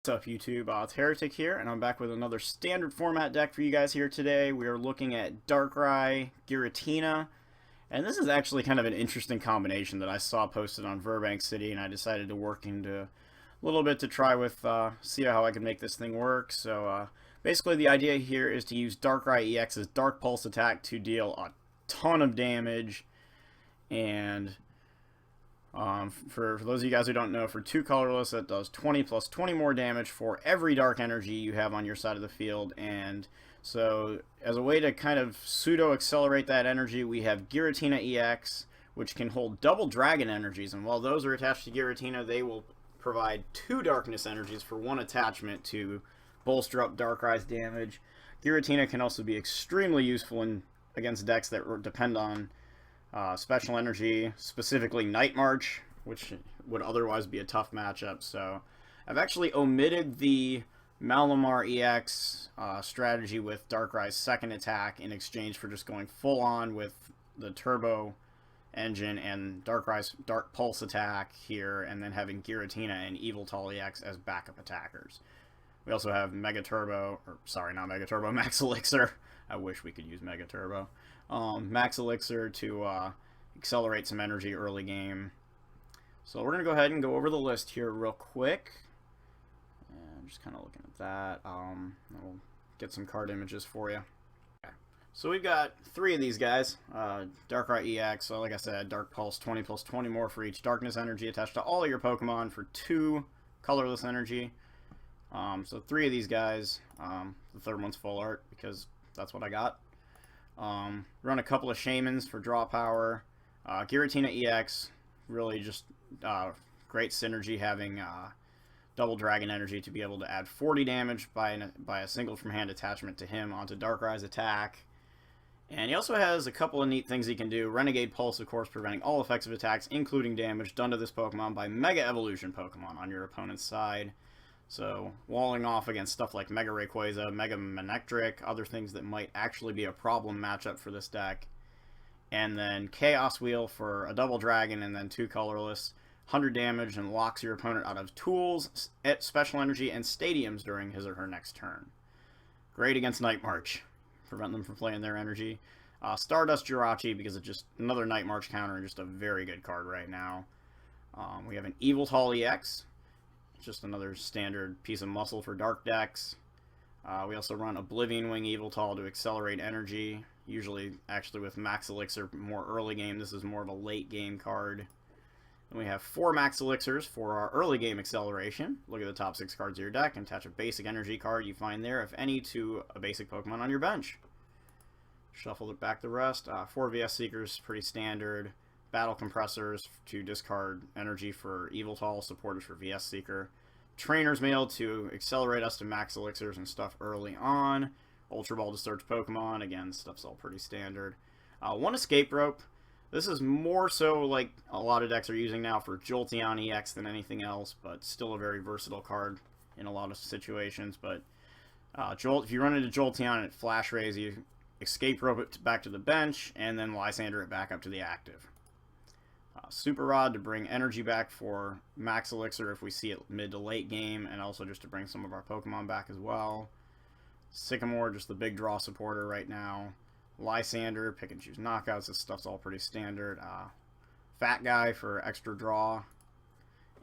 What's up, YouTube? It's Heretic here, and I'm back with another standard format deck for you guys here today. We are looking at Darkrai, Giratina, and this is actually kind of an interesting combination that I saw posted on Burbank City, and I decided to work into a little bit to try with, see how I can make this thing work. So basically the idea here is to use Darkrai-EX's Dark Pulse attack to deal a ton of damage, and for those of you guys who don't know, for 2 colorless, that does 20 plus 20 more damage for every dark energy you have on your side of the field. And so, as a way to kind of pseudo-accelerate that energy, we have Giratina-EX, which can hold double dragon energies. And while those are attached to Giratina, they will provide 2 darkness energies for 1 attachment to bolster up Darkrai's damage. Giratina can also be extremely useful against decks that depend on special energy, specifically Night March, which would otherwise be a tough matchup. So I've actually omitted the Malamar-EX strategy with Darkrai's second attack in exchange for just going full on with the turbo engine and Darkrai's Dark Pulse attack here, and then having Giratina and Yveltal-EX as backup attackers. We also have Mega Turbo, or sorry, not Mega Turbo, Max Elixir. I wish we could use Mega Turbo. Max Elixir to accelerate some energy early game. So we're going to go ahead and go over the list here real quick. And just kind of looking at that. We'll get some card images for you. Okay. So we've got 3 of these guys. Darkrai-EX, so like I said, Dark Pulse, 20 plus 20 more for each darkness energy attached to all of your Pokemon for 2 colorless energy. So 3 of these guys. The third one's full art because that's what I got. Run a couple of Shamans for draw power. Giratina-EX, really just great synergy, having double dragon energy to be able to add 40 damage by a single from hand attachment to him onto Darkrai's attack. And he also has a couple of neat things he can do. Renegade Pulse, of course, preventing all effective attacks, including damage, done to this Pokemon by Mega Evolution Pokemon on your opponent's side. So, walling off against stuff like Mega Rayquaza, Mega Manectric, other things that might actually be a problem matchup for this deck. And then Chaos Wheel for a double dragon and then 2 colorless, 100 damage, and locks your opponent out of tools, special energy, and stadiums during his or her next turn. Great against Night March. Prevent them from playing their energy. Stardust Jirachi, because it's just another Night March counter and just a very good card right now. We have an Yveltal-EX. Just another standard piece of muscle for dark decks. We also run Oblivion Wing Yveltal to accelerate energy, usually actually with Max Elixir more early game. This is more of a late game card. And we have 4 Max Elixirs for our early game acceleration. Look at the top 6 cards of your deck and attach a basic energy card you find there, if any, to a basic Pokemon on your bench. Shuffle it back the rest. 4 VS Seekers, pretty standard. Battle Compressors to discard energy for Yveltal, supporters for VS Seeker. Trainer's Mail to accelerate us to Max Elixirs and stuff early on. Ultra Ball to search Pokemon. Again, stuff's all pretty standard. 1 Escape Rope. This is more so like a lot of decks are using now for Jolteon-EX than anything else, but still a very versatile card in a lot of situations. But if you run into Jolteon and it Flash Rays, you Escape Rope it back to the bench, and then Lysander it back up to the active. Super Rod to bring energy back for Max Elixir if we see it mid to late game, and also just to bring some of our Pokemon back as well. Sycamore, just the big draw supporter right now. Lysander, pick and choose knockouts. This stuff's all pretty standard. Fat Guy for extra draw.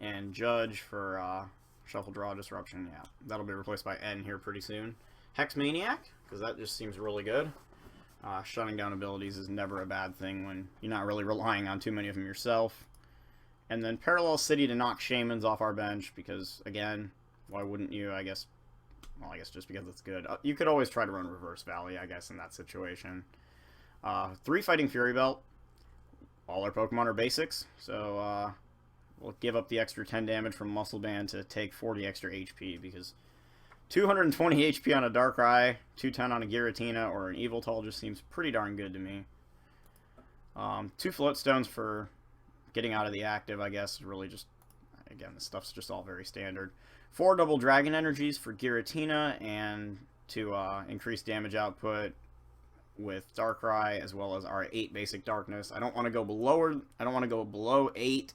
And Judge for shuffle draw disruption. Yeah, that'll be replaced by N here pretty soon. Hex Maniac, because that just seems really good. Shutting down abilities is never a bad thing when you're not really relying on too many of them yourself. And then Parallel City to knock Shamans off our bench, because, again, why wouldn't you? I guess just because it's good. You could always try to run Reverse Valley, I guess, in that situation. 3 Fighting Fury Belt. All our Pokemon are basics, so we'll give up the extra 10 damage from Muscle Band to take 40 extra HP, because 220 HP on a Darkrai, 210 on a Giratina, or an Yveltal just seems pretty darn good to me. 2 Float Stones for getting out of the active, I guess, really just, again, this stuff's just all very standard. 4 Double Dragon Energies for Giratina, and to increase damage output with Darkrai, as well as our 8 basic darkness. I don't want to go below 8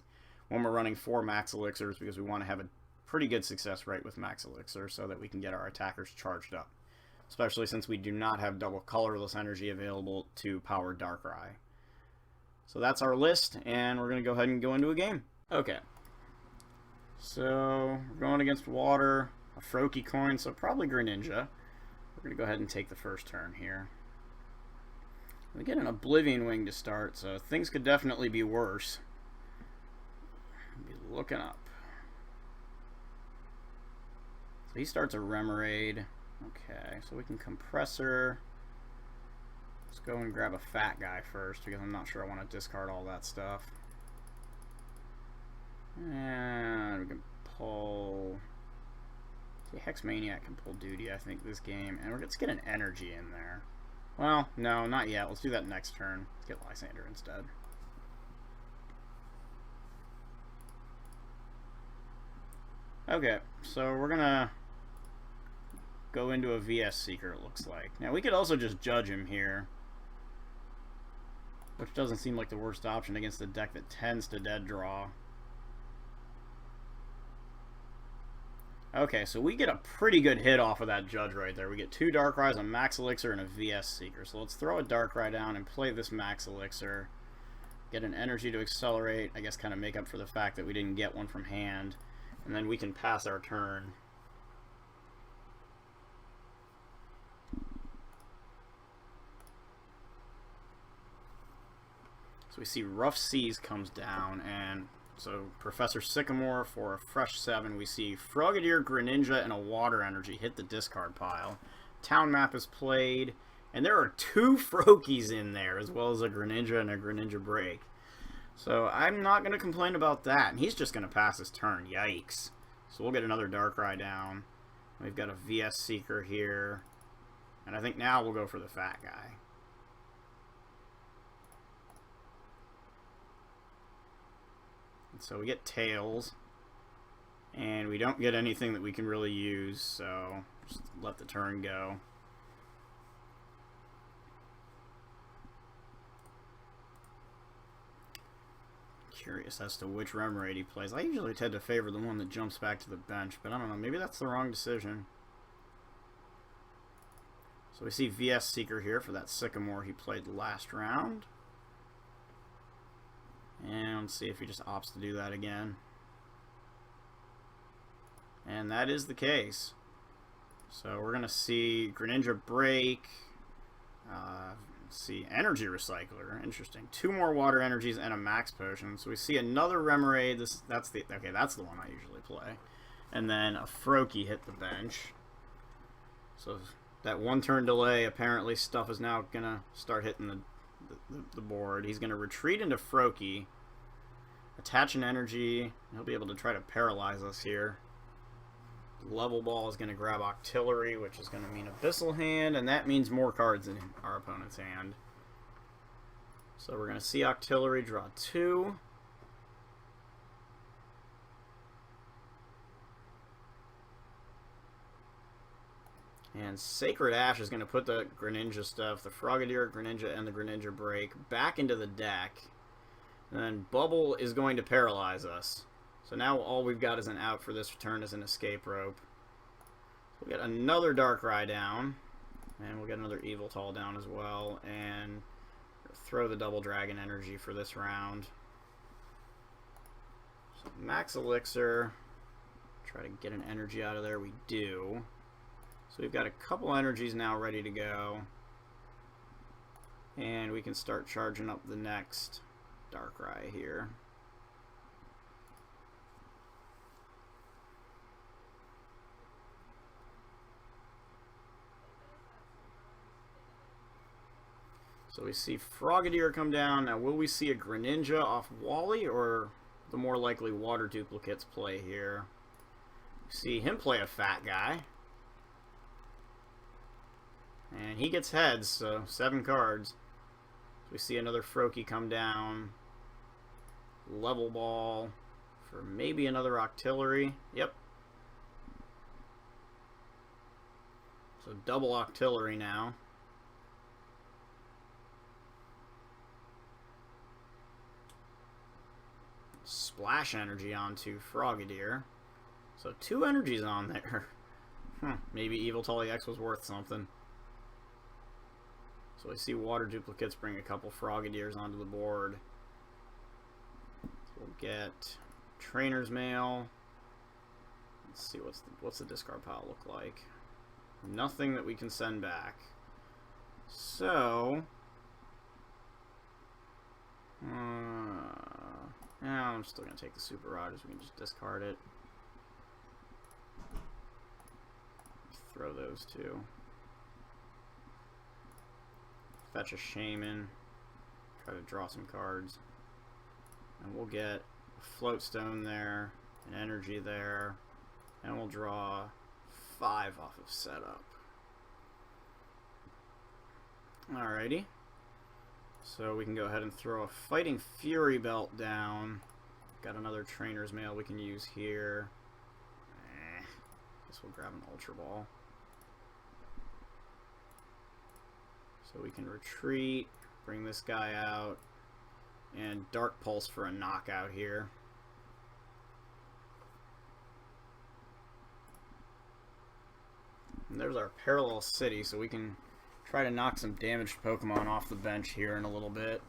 when we're running 4 Max Elixirs, because we want to have a pretty good success rate with Max Elixir so that we can get our attackers charged up, especially since we do not have double colorless energy available to power Darkrai. So that's our list, and we're going to go ahead and go into a game. Okay. So, we're going against water, a Froakie coin, so probably Greninja. We're going to go ahead and take the first turn here. We get an Oblivion Wing to start, so things could definitely be worse. Be looking up. So he starts a Remoraid. Okay, so we can Compressor. Let's go and grab a fat guy first, because I'm not sure I want to discard all that stuff. And we can pull... See, Hexmaniac can pull Duty, I think, this game. And let's get an Energy in there. Well, no, not yet. Let's do that next turn. Let's get Lysander instead. Okay, so we're gonna go into a VS Seeker, it looks like. Now, we could also just judge him here, which doesn't seem like the worst option against a deck that tends to dead draw. Okay, so we get a pretty good hit off of that Judge right there. We get 2 Darkrai's, a Max Elixir, and a VS Seeker. So let's throw a Darkrai down and play this Max Elixir. Get an Energy to accelerate, I guess kind of make up for the fact that we didn't get one from hand. And then we can pass our turn. So we see Rough Seas comes down, and so Professor Sycamore for a fresh 7. We see Frogadier, Greninja, and a Water Energy hit the discard pile. Town Map is played, and there are 2 Froakies in there, as well as a Greninja and a Greninja Break. So I'm not going to complain about that, and he's just going to pass his turn. Yikes. So we'll get another Darkrai down. We've got a VS Seeker here, and I think now we'll go for the fat guy. So we get Tails, and we don't get anything that we can really use, so just let the turn go. Curious as to which Remoraid he plays. I usually tend to favor the one that jumps back to the bench, but I don't know, maybe that's the wrong decision. So we see VS Seeker here for that Sycamore he played last round. And let's see if he just opts to do that again. And that is the case. So we're going to see Greninja Break. Let's see, Energy Recycler. Interesting. 2 more Water Energies and a Max Potion. So we see another Remoraid. That's the one I usually play. And then a Froakie hit the bench. So that 1 turn delay, apparently stuff is now going to start hitting the board. He's going to retreat into Froakie, attach an Energy. He'll be able to try to paralyze us here. Level Ball is going to grab Octillery, which is going to mean Abyssal Hand, and that means more cards in our opponent's hand. So we're going to see Octillery draw 2. And Sacred Ash is going to put the Greninja stuff, the Frogadier, Greninja, and the Greninja Break back into the deck. And then Bubble is going to paralyze us. So now all we've got is an out for this turn is an Escape Rope. We'll get another Darkrai down. And we'll get another Yveltal down as well. And throw the Double Dragon Energy for this round. So Max Elixir. Try to get an energy out of there. We do. So we've got a couple energies now ready to go. And we can start charging up the next Darkrai here. So we see Frogadier come down. Now will we see a Greninja off Wally or the more likely Water Duplicates play here? We see him play a fat guy. And he gets heads, so 7 cards. We see another Froakie come down. Level Ball for maybe another Octillery. Yep. So double Octillery now. Splash Energy onto Frogadier. So 2 energies on there. Maybe Yveltal-EX was worth something. So I see water duplicates bring a couple Frogadiers onto the board. So we'll get Trainer's Mail. Let's see what's the discard pile look like. Nothing that we can send back. So I'm still gonna take the Super Rogers. We can just discard it. Throw those two. Fetch a Shaman. Try to draw some cards. And we'll get a Floatstone there, an Energy there, and we'll draw 5 off of setup. Alrighty. So we can go ahead and throw a Fighting Fury Belt down. Got another Trainer's Mail we can use here. Guess we'll grab an Ultra Ball. So we can retreat, bring this guy out, and Dark Pulse for a knockout here. And there's our Parallel City, so we can try to knock some damaged Pokemon off the bench here in a little bit.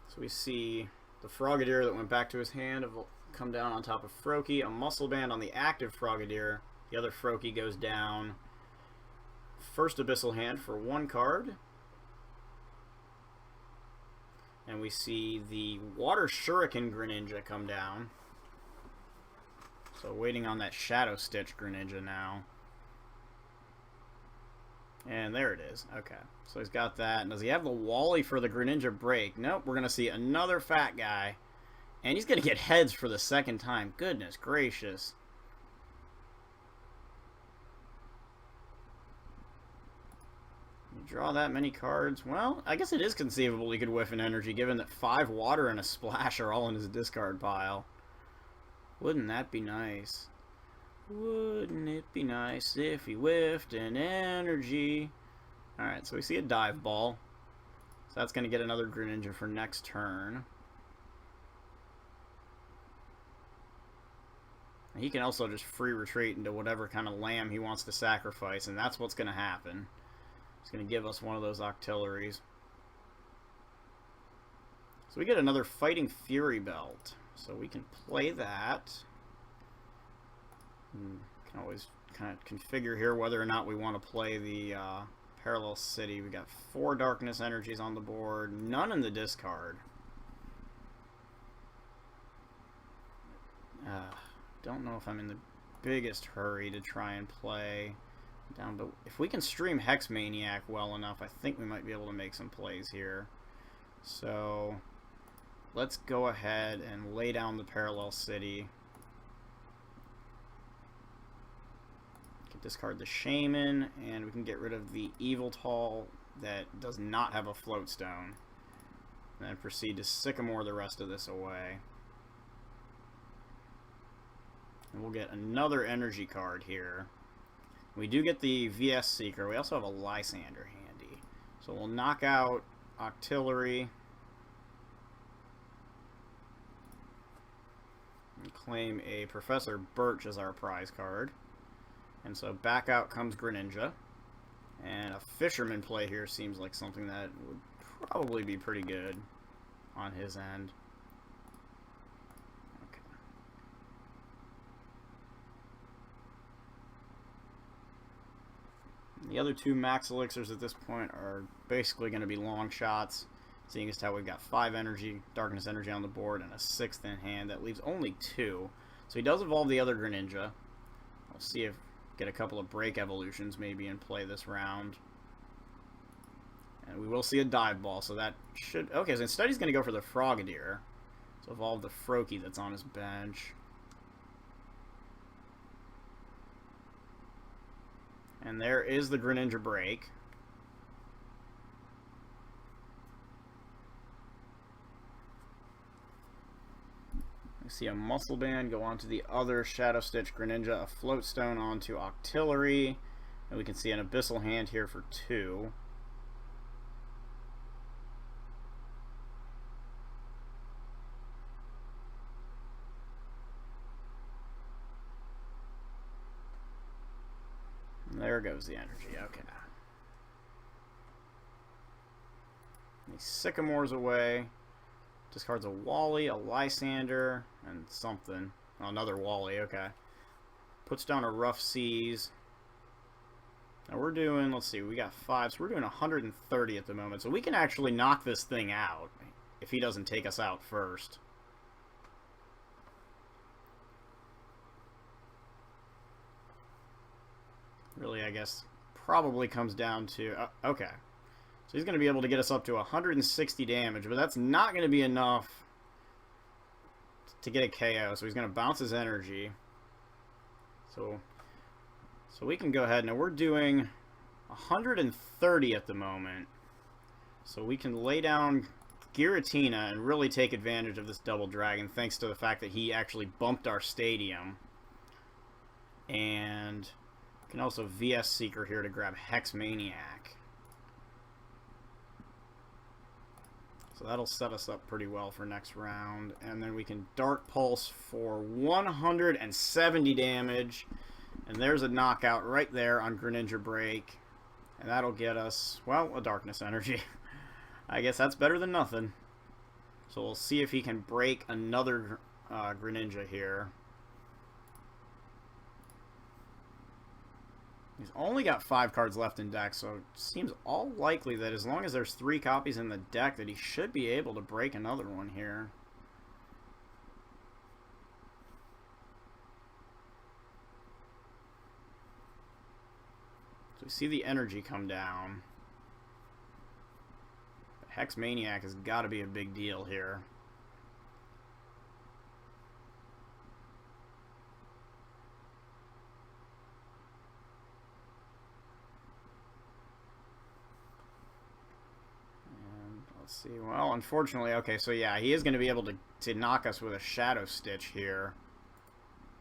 So we see the Frogadier that went back to his hand come down on top of Froakie, a Muscle Band on the active Frogadier. The other Froakie goes down. First Abyssal Hand for 1 card. And we see the Water Shuriken Greninja come down. So waiting on that Shadow Stitch Greninja now. And there it is. Okay. So he's got that. And does he have the Wally for the Greninja break? Nope. We're going to see another fat guy. And he's going to get heads for the second time. Goodness gracious. You draw that many cards. Well, I guess it is conceivable he could whiff an energy, given that 5 water and a splash are all in his discard pile. Wouldn't that be nice? Wouldn't it be nice if he whiffed an energy? Alright, so we see a Dive Ball. So that's going to get another Greninja for next turn. He can also just free retreat into whatever kind of lamb he wants to sacrifice, and that's what's going to happen. It's going to give us one of those Octilleries. So we get another Fighting Fury Belt. So we can play that. Can always kind of configure here whether or not we want to play the Parallel City. We got 4 Darkness Energies on the board, none in the discard. Don't know if I'm in the biggest hurry to try and play down, but if we can stream Hex Maniac well enough, I think we might be able to make some plays here. So let's go ahead and lay down the Parallel City. We can discard the Shaman, and we can get rid of the Yveltal that does not have a Floatstone. And then proceed to Sycamore the rest of this away. And we'll get another energy card here. We do get the VS Seeker. We also have a Lysander handy. So we'll knock out Octillery. And claim a Professor Birch as our prize card. And so back out comes Greninja. And a Fisherman play here seems like something that would probably be pretty good on his end. The other 2 Max Elixirs at this point are basically going to be long shots, seeing as how we've got 5 energy, Darkness Energy on the board, and a 6th in hand. That leaves only 2. So he does evolve the other Greninja. We'll see if get a couple of break evolutions maybe in play this round. And we will see a Dive Ball, so that should... Okay, so instead he's going to go for the Frogadier. So evolve the Froakie that's on his bench. And there is the Greninja break. We see a Muscle Band go onto the other Shadow Stitch Greninja, a Floatstone onto Octillery, and we can see an Abyssal Hand here for 2. There goes the energy. Okay. He Sycamore's away. Discards a Wally, a Lysander, and something. Oh, another Wally, okay. Puts down a Rough Seas. Now we're doing, let's see, we got 5, so we're doing 130 at the moment. So we can actually knock this thing out if he doesn't take us out first. Really, I guess, probably comes down to... okay. So he's going to be able to get us up to 160 damage, but that's not going to be enough to get a KO. So he's going to bounce his energy. So we can go ahead. Now we're doing 130 at the moment. So we can lay down Giratina and really take advantage of this Double Dragon, thanks to the fact that he actually bumped our stadium. And we can also VS Seeker here to grab Hex Maniac. So that'll set us up pretty well for next round. And then we can Dark Pulse for 170 damage. And there's a knockout right there on Greninja Break. And that'll get us, well, a Darkness Energy. I guess that's better than nothing. So we'll see if he can break another Greninja here. He's only got 5 cards left in deck, so it seems all likely that as long as there's 3 copies in the deck that he should be able to break another one here. So we see the energy come down. But Hex Maniac has got to be a big deal here. Let's see. Well, unfortunately, okay, so yeah, he is going to be able to knock us with a Shadow Stitch here.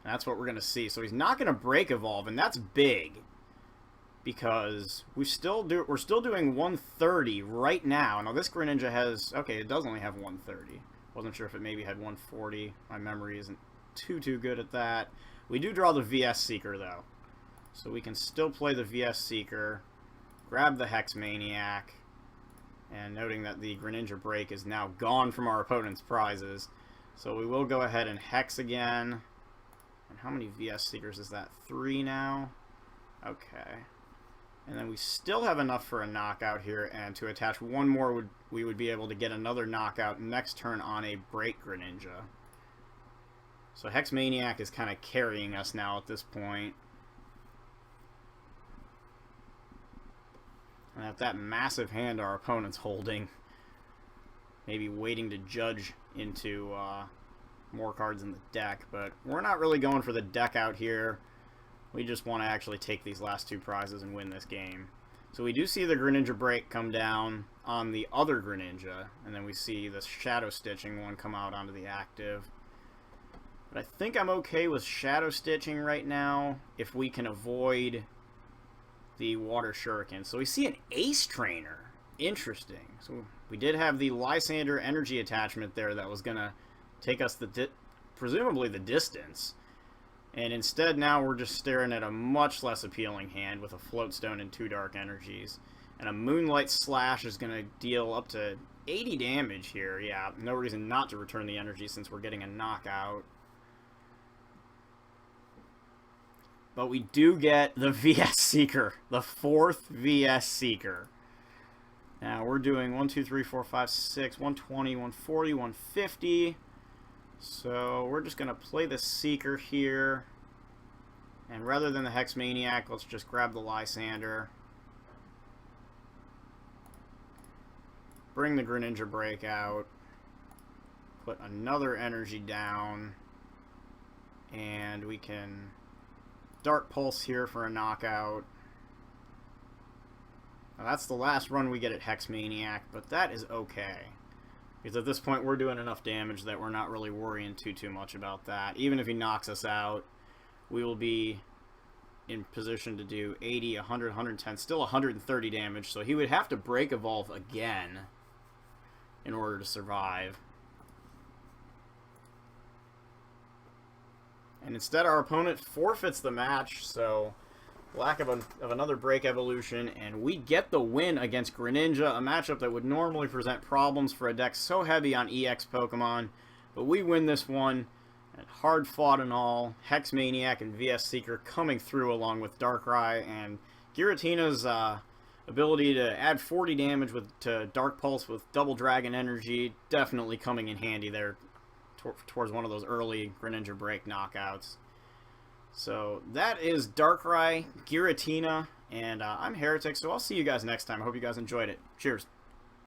And that's what we're going to see. So he's not going to Break Evolve, and that's big. Because we're still doing 130 right now. Now this Greninja has, okay, it does only have 130. Wasn't sure if it maybe had 140. My memory isn't too good at that. We do draw the VS Seeker, though. So we can still play the VS Seeker, grab the Hex Maniac. And noting that the Greninja Break is now gone from our opponent's prizes. So we will go ahead and Hex again. And how many VS Seekers is that? 3 now? Okay. And then we still have enough for a knockout here. And to attach one more, we would be able to get another knockout next turn on a Break Greninja. So Hex Maniac is kind of carrying us now at this point. And at that massive hand our opponent's holding, maybe waiting to judge into more cards in the deck. But we're not really going for the deck out here. We just want to actually take these last 2 prizes and win this game. So we do see the Greninja Break come down on the other Greninja. And then we see the Shadow Stitching one come out onto the active. But I think I'm okay with Shadow Stitching right now if we can avoid the Water Shuriken. So we see an Ace Trainer. Interesting. So we did have the Lysander energy attachment there that was going to take us presumably the distance. And instead now we're just staring at a much less appealing hand with a Float Stone and 2 Dark Energies. And a Moonlight Slash is going to deal up to 80 damage here. Yeah, no reason not to return the energy since we're getting a knockout. But we do get the VS Seeker, the 4th VS Seeker. Now we're doing 1, 2, 3, 4, 5, 6, 120, 140, 150. So we're just going to play the Seeker here. And rather than the Hex Maniac, let's just grab the Lysander. Bring the Greninja Break out. Put another energy down. And we can Dark Pulse here for a knockout. Now that's the last run we get at Hex Maniac, but that is okay. Because at this point we're doing enough damage that we're not really worrying too much about that. Even if he knocks us out, we will be in position to do 80, 100, 110, still 130 damage. So he would have to Break Evolve again in order to survive. And instead our opponent forfeits the match, so lack of another break evolution, and we get the win against Greninja, a matchup that would normally present problems for a deck so heavy on EX Pokemon. But we win this one, and hard fought and all. Hex Maniac and VS Seeker coming through along with Darkrai, and Giratina's ability to add 40 damage to Dark Pulse with Double Dragon Energy definitely coming in handy there towards one of those early Greninja break knockouts. So that is Darkrai, Giratina, and I'm Heretic, so I'll see you guys next time. I hope you guys enjoyed it. Cheers.